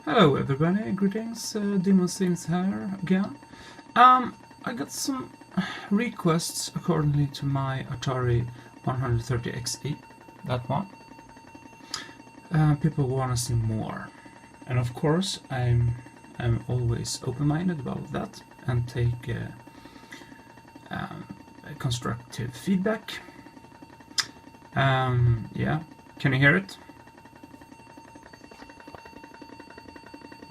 Hello everybody, greetings, demoscenes here again. I got some requests accordingly to my Atari 130XE, that one. People want to see more. And of course, I'm always open-minded about that and take constructive feedback. Yeah, can you hear it?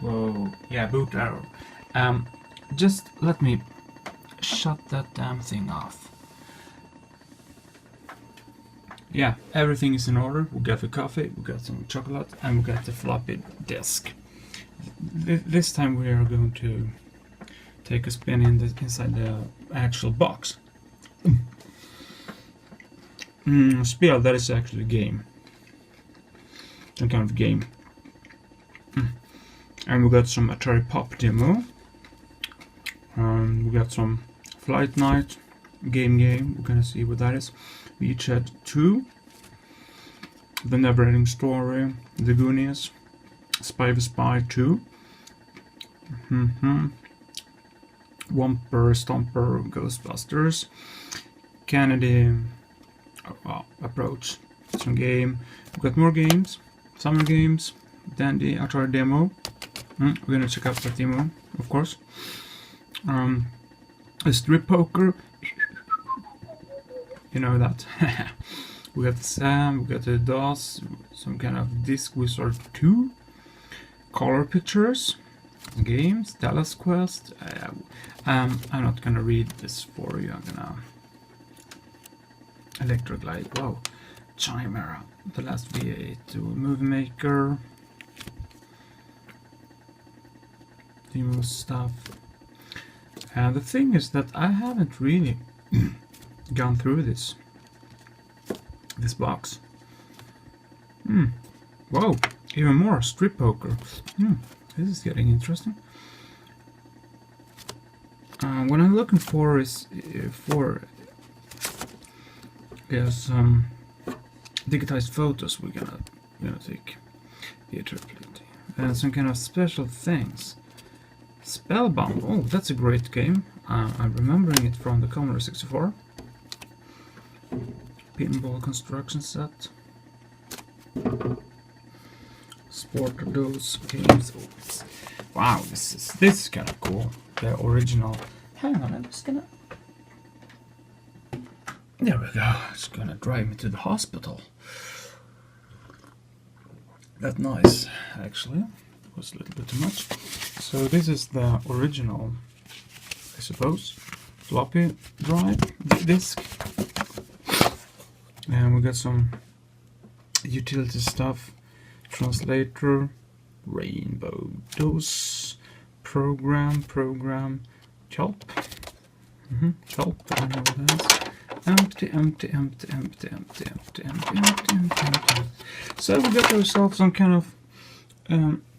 Whoa, yeah, boot error. Just let me shut that damn thing off. Yeah, everything is in order. We got the coffee, we got some chocolate, and we got the floppy disk. This time we are going to take a spin inside the actual box. Spell, that is actually a game. Some kind of game. And we got some Atari Pop demo. We got some Flight Night game. We're gonna see what that is. We each had 2. The Never-Ending Story, The Goonies, Spy the Spy 2. Whomper Stomper Ghostbusters. Kennedy Approach. Some game. We got more games. Summer games. Then the Atari demo. We're gonna check out that demo, of course. A strip poker. You know that. We got the Sam, we got the DOS, some kind of Disc Wizard 2. Color pictures. Games. Dallas Quest. I'm not gonna read this for you. I'm gonna... Electric Light. Wow. Chimera. The Last V8. Movie Maker. Demo stuff. And the thing is that I haven't really gone through this box. Whoa, even more strip poker. This is getting interesting. What I'm looking for is some digitized photos. We're gonna take the triplete and some kind of special things. Spellbound. Oh, that's a great game. I'm remembering it from the Commodore 64. Pinball construction set. Sport of those games. Oh, wow, this is kind of cool. The original. Hang on, I'm just gonna. There we go. It's gonna drive me to the hospital. That's nice, actually. It was a little bit too much. So this is the original, I suppose, floppy drive disk. And we got some utility stuff, translator, rainbow DOS, program, help. Help, I don't know what that is. Empty. So we got ourselves some kind of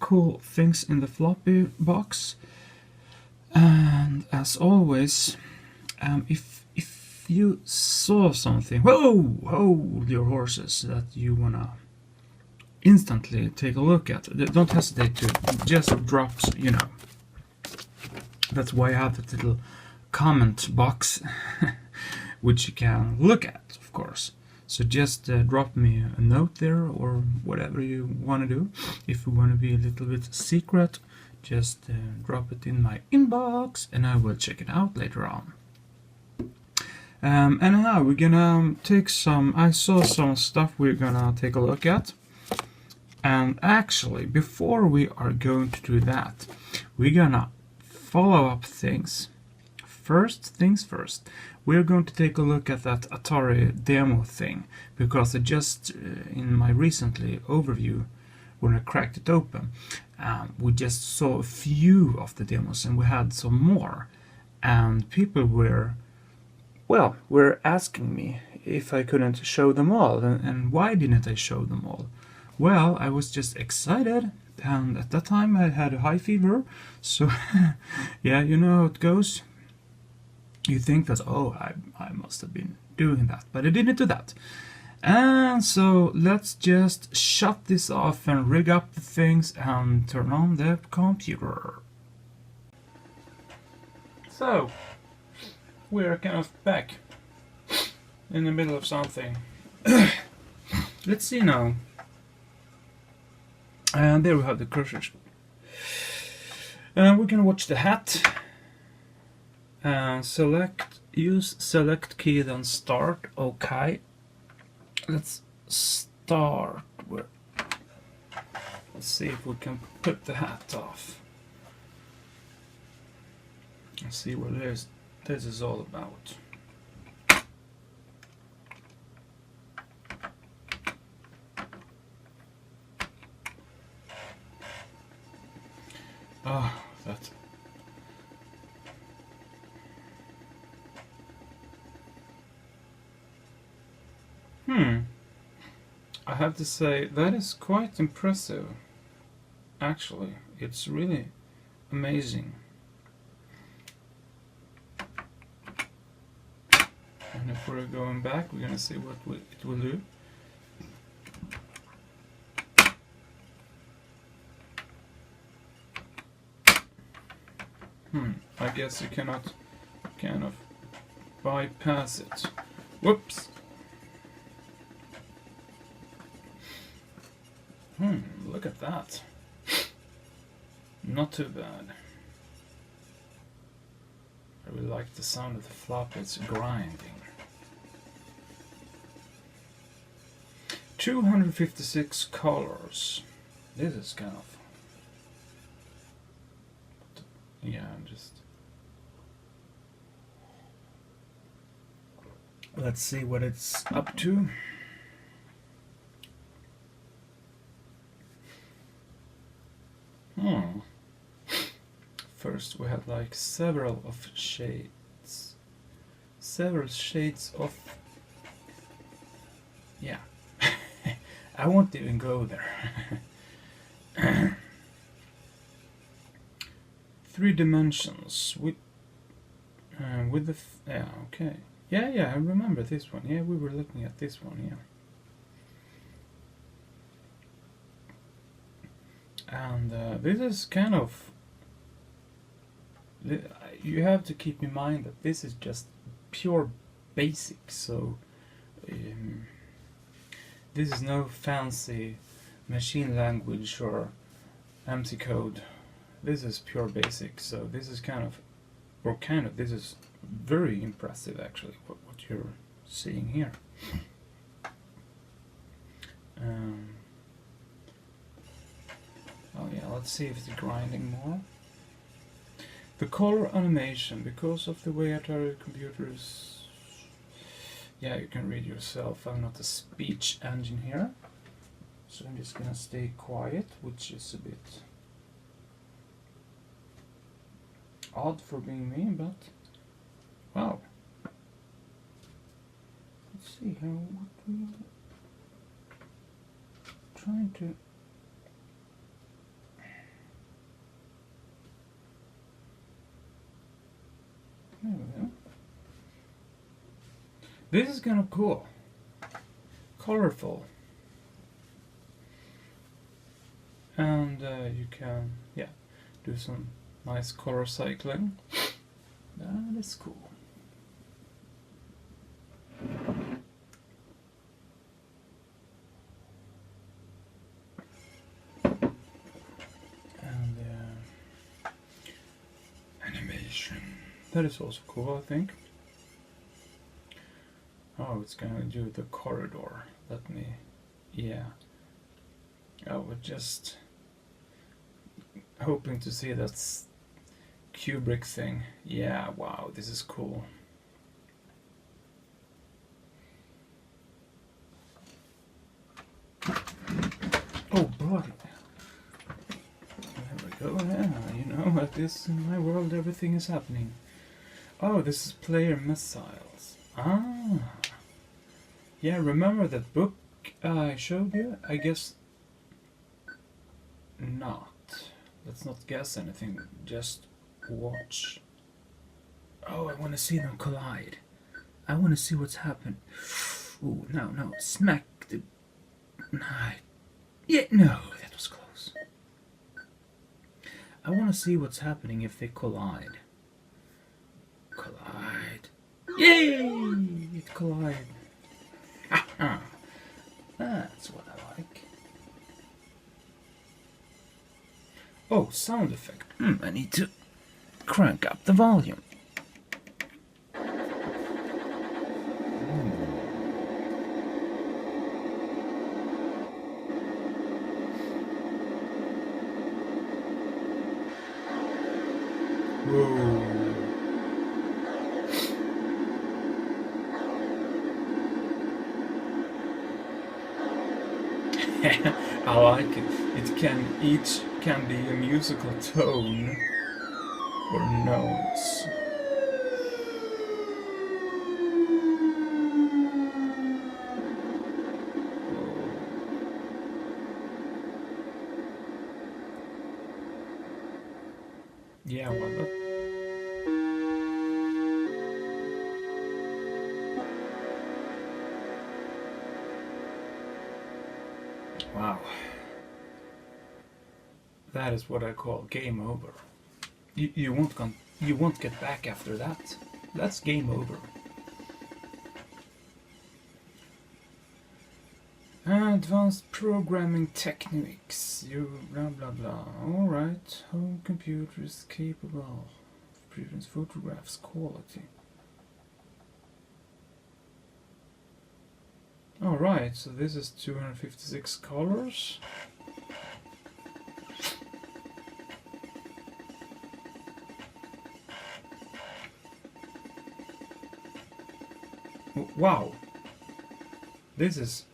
cool things in the floppy box, and as always, if you saw something, whoa, hold your horses, that you wanna instantly take a look at, don't hesitate to just drop, that's why I have that little comment box which you can look at, of course. So just drop me a note there, or whatever you want to do. If you want to be a little bit secret, just drop it in my inbox and I will check it out later on. And now we're gonna take some, I saw some stuff we're gonna take a look at. And actually, before we are going to do that, we're gonna follow up things. First things first, we're going to take a look at that Atari demo thing, because I just, in my recently overview, when I cracked it open, we just saw a few of the demos and we had some more. And people were asking me if I couldn't show them all, and why didn't I show them all? Well, I was just excited, and at that time I had a high fever, so yeah, you know how it goes. You think that, oh, I must have been doing that, but I didn't do that. And so let's just shut this off and rig up the things and turn on the computer. So we're kind of back in the middle of something. Let's see now. And there we have the cursors. And we're gonna watch the hat. And use select key, then start. Okay. Let's start. Let's see if we can put the hat off. Let's see what this is all about. Ah, that's... I have to say, that is quite impressive. Actually, it's really amazing. And if we're going back, we're gonna see what it will do. I guess you cannot kind of bypass it. Whoops. Look at that. Not too bad. I really like the sound of the floppy, it's grinding. 256 colors. This is kind of... yeah, just... let's see what it's up to. First we have like several shades of... yeah. I won't even go there. 3 dimensions with the... yeah, okay. Yeah, I remember this one. Yeah, we were looking at this one, yeah. And this is kind of... you have to keep in mind that this is just pure basic, so this is no fancy machine language or MC code. This is pure basic, so this is this is very impressive actually, what you're seeing here. Oh yeah, let's see if it's grinding more. The color animation, because of the way Atari computers... yeah, you can read yourself. I'm not a speech engine here, so I'm just gonna stay quiet, which is a bit odd for being me, but wow. Let's see what we trying to... there we go. This is kind of cool, colorful, and you can, yeah, do some nice color cycling. That is cool. And animation. That is also cool, I think. Oh, it's gonna do the corridor. Let me... yeah. I was just hoping to see that Kubrick thing. Yeah, wow, this is cool. Oh, bloody. There we go. Yeah, you know, at this in my world everything is happening. Oh, this is player missiles. Ah. Yeah, remember that book I showed you? I guess not. Let's not guess anything, just watch. Oh, I want to see them collide. I want to see what's happened. Ooh, no, smack the... Yeah, no, that was close. I want to see what's happening if they collide. Collide. Yay! It collided. That's what I like. Oh, sound effect. I need to crank up the volume. Whoa. I like it. Each can be a musical tone or notes. Yeah, well, that... Wow. That is what I call game over. You won't get back after that. That's game over. Advanced programming techniques. You blah blah blah. Alright. Home computer is capable of previous photographs quality. Alright, so this is 256 colors. Wow. This is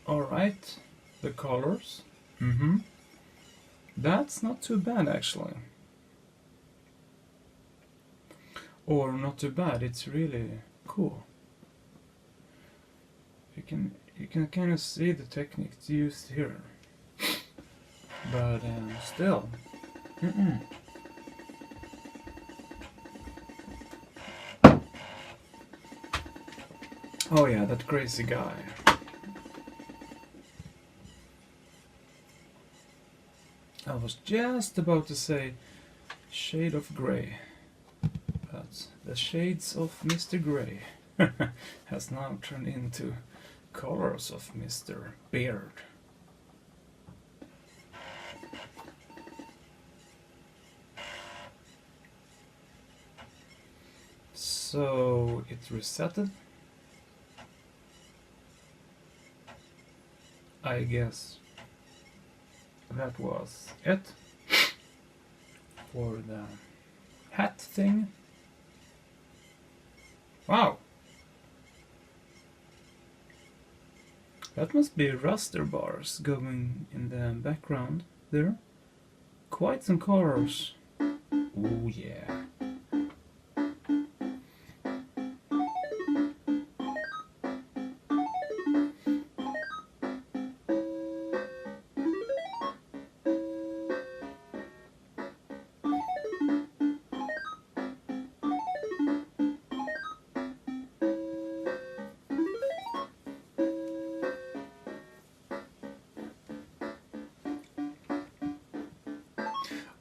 alright. The colors. That's not too bad actually. Or not too bad, it's really cool. You can kind of see the techniques used here, but still. Oh yeah, that crazy guy. I was just about to say shade of grey, but the shades of Mr. Grey has now turned into colors of Mr. Beard. So it resetted. I guess that was it for the hat thing. Wow! That must be raster bars going in the background there. Quite some colors. Oh yeah.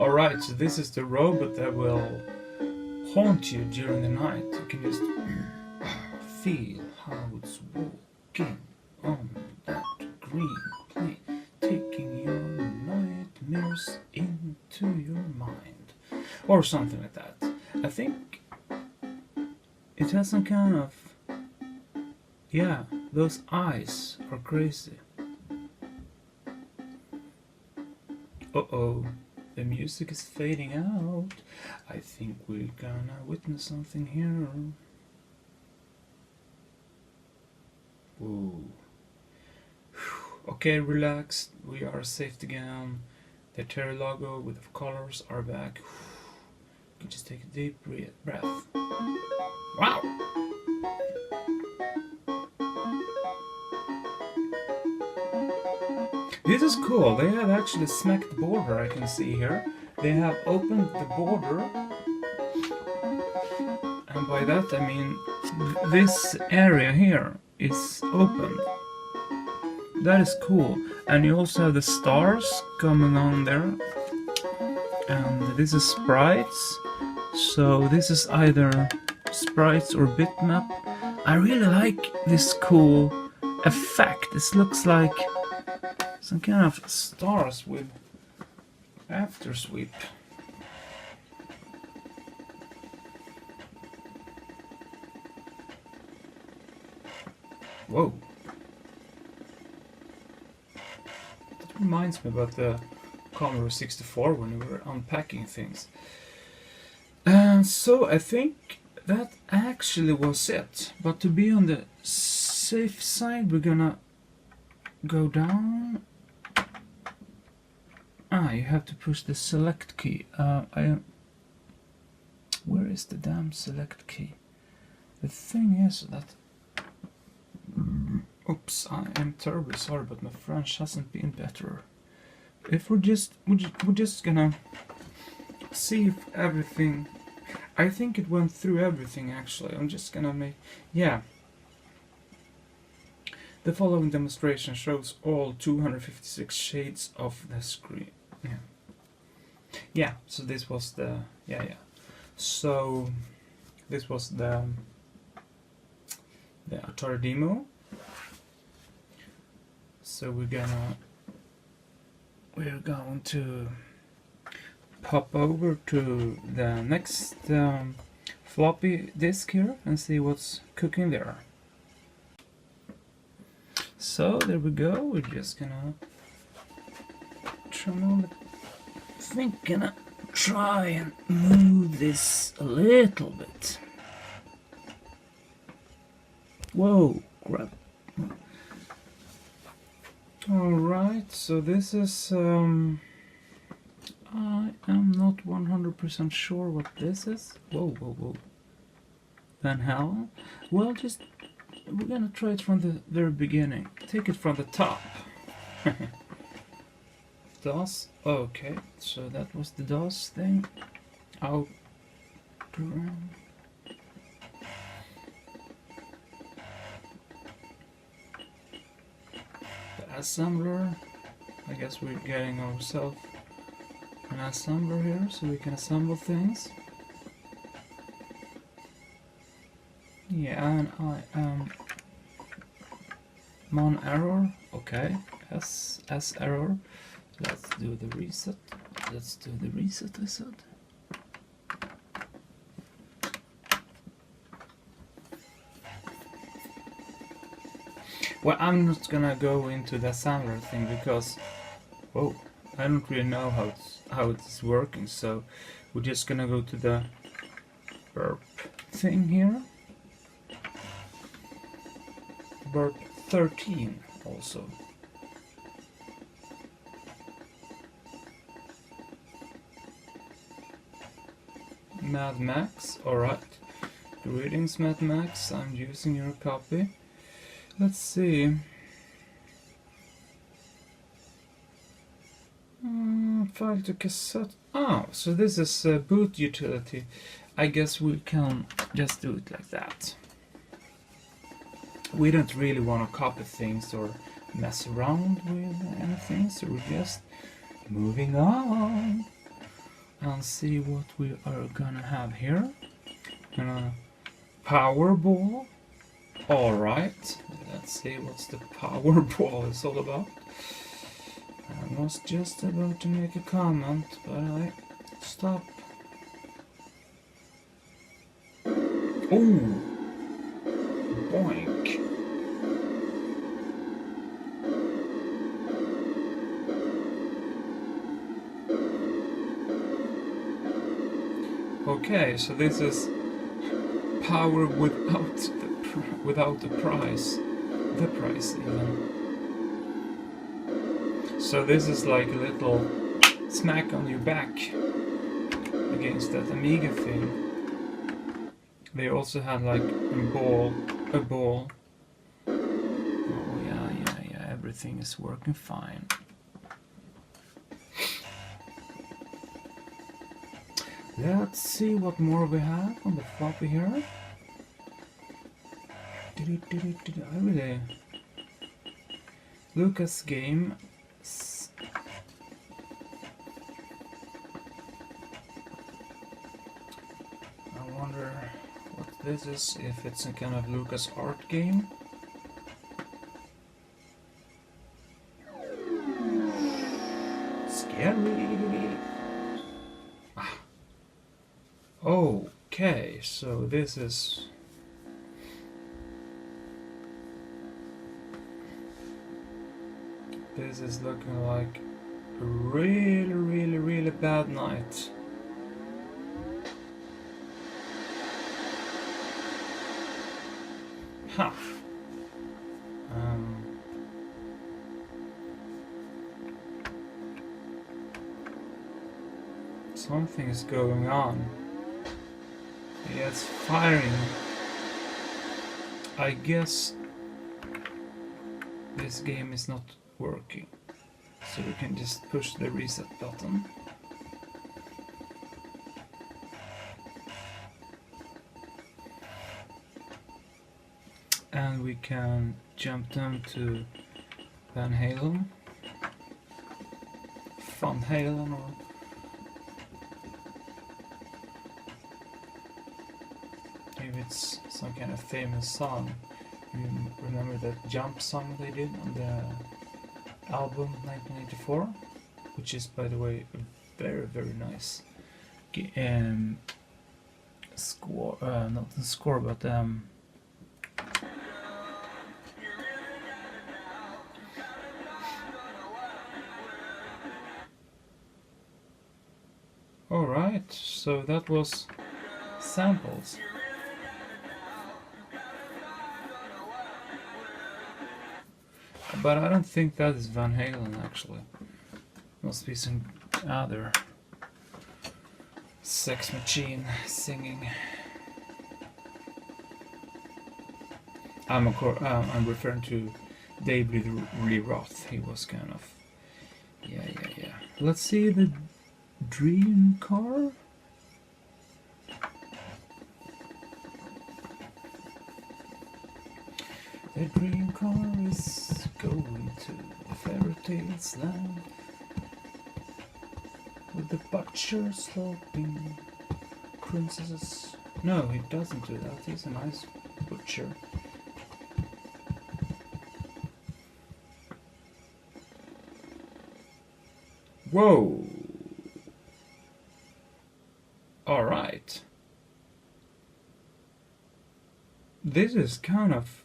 Alright, so this is the robot that will haunt you during the night. You can just feel how it's walking on that green plane, taking your nightmares into your mind. Or something like that. I think it has some kind of... Yeah, those eyes are crazy. Uh-oh. The music is fading out. I think we're gonna witness something here. Whoa. Okay, relax. We are safe again. The Atari logo with the colors are back. You can just take a deep breath. Wow! This is cool. They have actually smacked the border, I can see here. They have opened the border. And by that I mean this area here is opened. That is cool. And you also have the stars coming on there. And this is sprites. So this is either sprites or bitmap. I really like this cool effect. This looks like some kind of stars with after sweep. Whoa. That reminds me about the Commodore 64 when we were unpacking things. And so I think that actually was it. But to be on the safe side, we're gonna go down. You have to push the select key. Where is the damn select key? The thing is that... Oops, I am terribly sorry, but my French hasn't been better. If we're just gonna see if everything... I think it went through everything actually. I'm just gonna make... Yeah. The following demonstration shows all 256 shades of the screen. Yeah, so this was the... Yeah. So, this was the Atari demo. So we're going to pop over to the next floppy disk here and see what's cooking there. So there we go. We're just gonna try and move this a little bit. Whoa, crap. Alright, so this is I am not 100% sure what this is. Whoa. Van Halen? Well, we're gonna try it from the very beginning. Take it from the top. DOS? Okay, so that was the DOS thing. The assembler. I guess we're getting ourselves an assembler here so we can assemble things. Yeah, and I am mon error. Okay, S error. Let's do the reset. I said. Well, I'm not gonna go into the assembler thing because, I don't really know how it's working. So we're just gonna go to the burp thing here. Burp 13 also. Mad Max, alright. Greetings, Mad Max, I'm using your copy. Let's see. File to cassette. So this is a boot utility. I guess we can just do it like that. We don't really want to copy things or mess around with anything, so we're just moving on and see what we are gonna have here. Powerball. Alright, let's see what's the Powerball is all about. I was just about to make a comment, but I stopped. Oh! Boink! Okay, so this is power without the price. The price even. So this is like a little smack on your back against that Amiga thing. They also had like a ball. Oh yeah, everything is working fine. Let's see what more we have on the floppy here. I really... Lucas game... I wonder what this is, if it's a kind of Lucas art game. Scary! Ah. Okay, so this is... This is looking like a really bad night. Huh. Something is going on. Yeah, it's firing. I guess this game is not working. So we can just push the reset button. And we can jump down to Van Halen. Van Halen, or maybe it's some kind of famous song. You remember that jump song they did on the album 1984, which is, by the way, a very nice score. Not the score, but alright, so that was samples. But I don't think that is Van Halen, actually. Must be some other sex machine singing. I'm referring to David Lee Roth. He was kind of... Yeah. Let's see the dream car. The dream car is going to the fairy tales land, with the butcher sloping princesses. No, he doesn't do that. He's a nice butcher. Whoa! Alright. This is kind of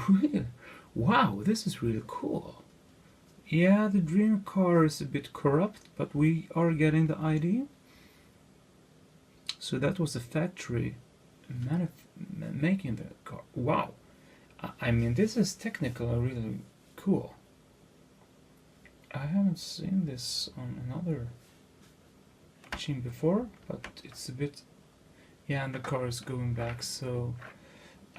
real. Wow, this is really cool. Yeah, the dream car is a bit corrupt, but we are getting the ID. So that was a factory making the car. Wow. I mean, this is technically really cool. I haven't seen this on another machine before, but it's a bit... Yeah, and the car is going back, so...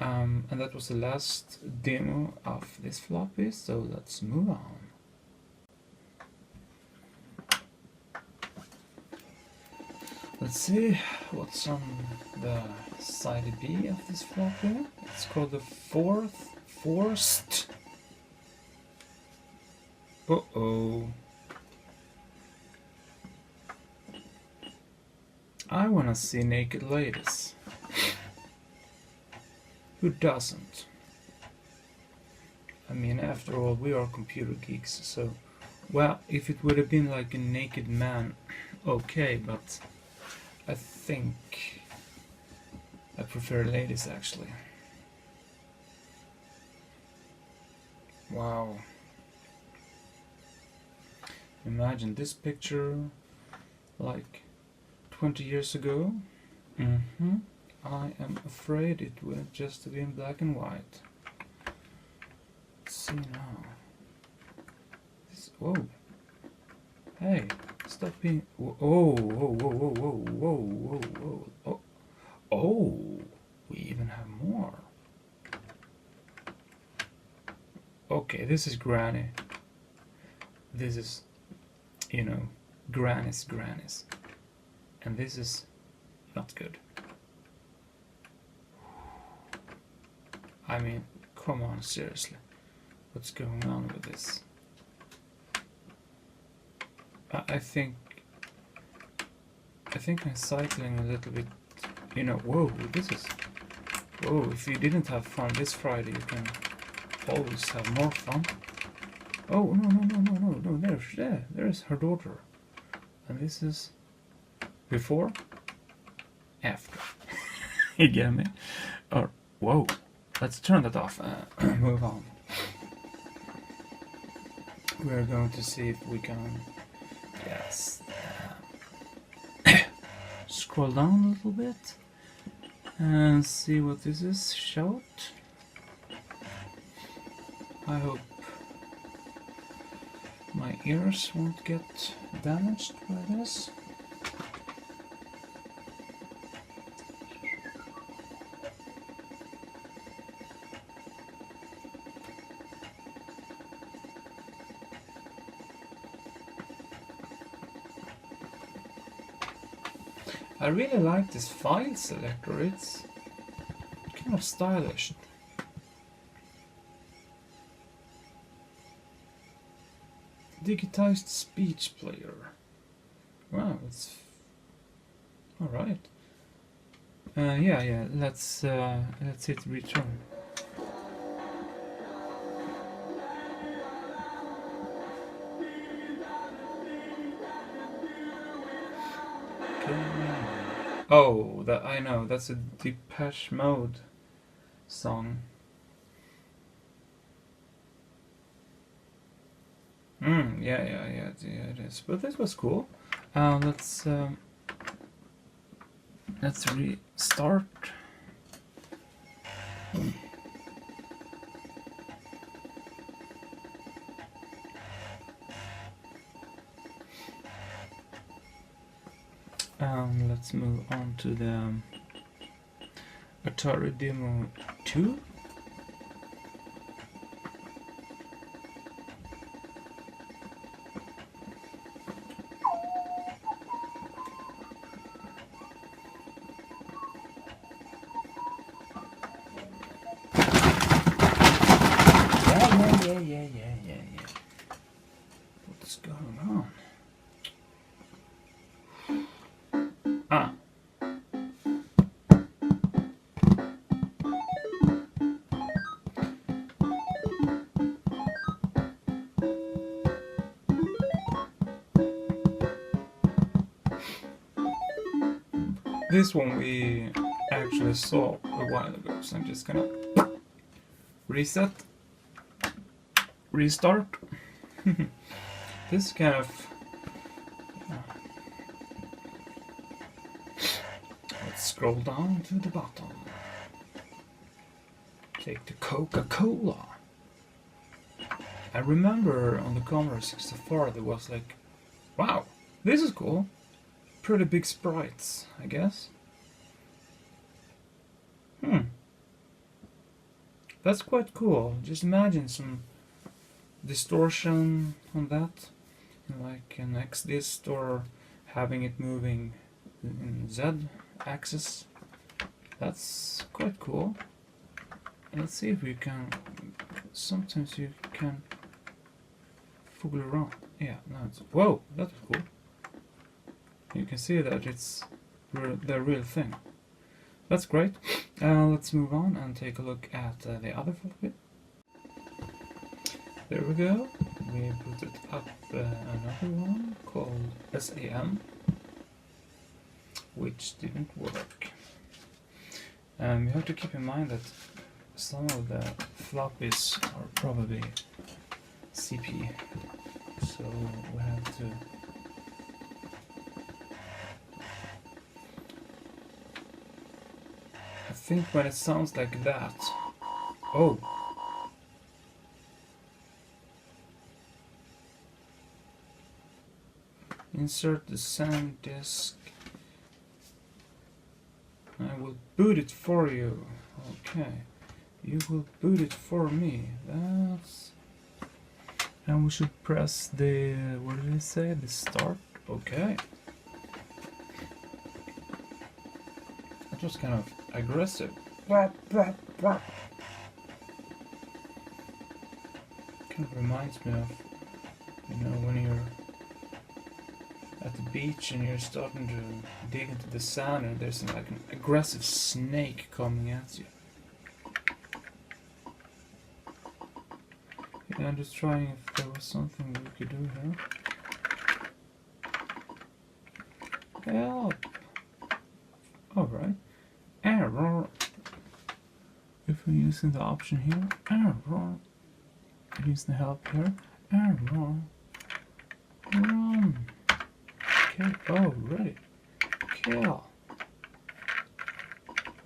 and that was the last demo of this floppy, so let's move on. Let's see what's on the side B of this floppy. It's called the forced. Uh-oh. I wanna see naked ladies. Who doesn't? I mean, after all, we are computer geeks, so... Well, if it would have been like a naked man, okay, but... I think... I prefer ladies, actually. Wow. Imagine this picture, like 20 years ago. I am afraid it will just be in black and white. Let's see now. Whoa. Hey, stop being... Whoa. Oh, we even have more. Okay, this is Granny. This is, you know, Granny's. And this is not good. I mean, come on, seriously. What's going on with this? I think I'm cycling a little bit, you know. Whoa, this is... Whoa, if you didn't have fun this Friday, you can always have more fun. Oh, no, there's her daughter. And this is before, after. You get me? Or, whoa, let's turn that off and move on. We're going to see if we can, yes, scroll down a little bit and see what this is. Shout. I hope my ears won't get damaged by this. I really like this file selector, it's kind of stylish. Digitized speech player. Wow, it's alright. Yeah, let's hit return. Oh, that I know. That's a Depeche Mode song. Yeah, it is. But this was cool. Let's restart. Let's move on to the Atari Demo 2. Yeah. What's going on? This one we actually saw a while ago, so I'm just gonna reset, restart. This kind of... Let's scroll down to the bottom. Take the Coca-Cola. I remember on the Commodore 64 there was like, wow, this is cool. Pretty big sprites, I guess. That's quite cool. Just imagine some distortion on that, like an X-disc, or having it moving in Z-axis. That's quite cool. Let's see if we can... Sometimes you can fool around. Yeah, no, it's... Whoa, that was cool. You can see that it's the real thing. That's great. Let's move on and take a look at the other floppy. There we go. We put it up another one called SAM, which didn't work. You have to keep in mind that some of the floppies are probably CP, so we have to... I think when it sounds like that... Oh! Insert the sound disk. I will boot it for you. Okay. You will boot it for me. That's... And we should press the... What did it say? The start? Okay. That was kind of aggressive. Kind of reminds me of, you know, when you're at the beach and you're starting to dig into the sand and there's like an aggressive snake coming at you. Yeah, I'm just trying if there was something we could do here. Help! Alright. Error! If we're using the option here, error! Use the help here, error! Run! Okay, oh, ready. Kill.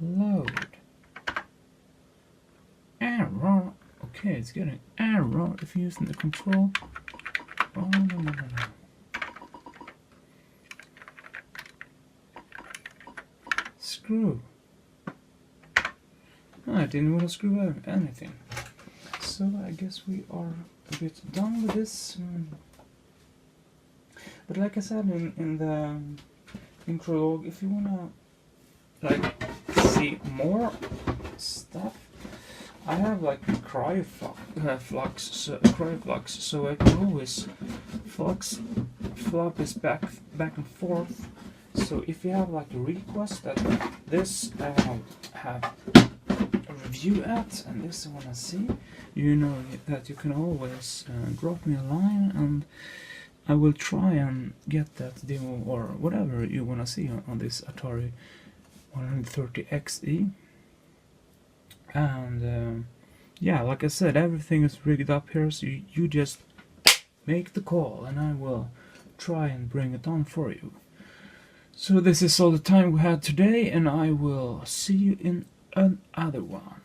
Load. Error. Okay, it's getting error if you're using the control. Oh, no. Screw. I didn't want to screw out anything. So I guess we are a bit done with this. But like I said in the intro, if you wanna like see more stuff, I have like cryoflux, so I can always flop this back and forth. So if you have like a request that this have a review at and this I wanna see, you know that you can always drop me a line and I will try and get that demo or whatever you wanna see on this Atari 130XE. And yeah, like I said, everything is rigged up here, so you just make the call and I will try and bring it on for you. So this is all the time we had today, and I will see you in another one.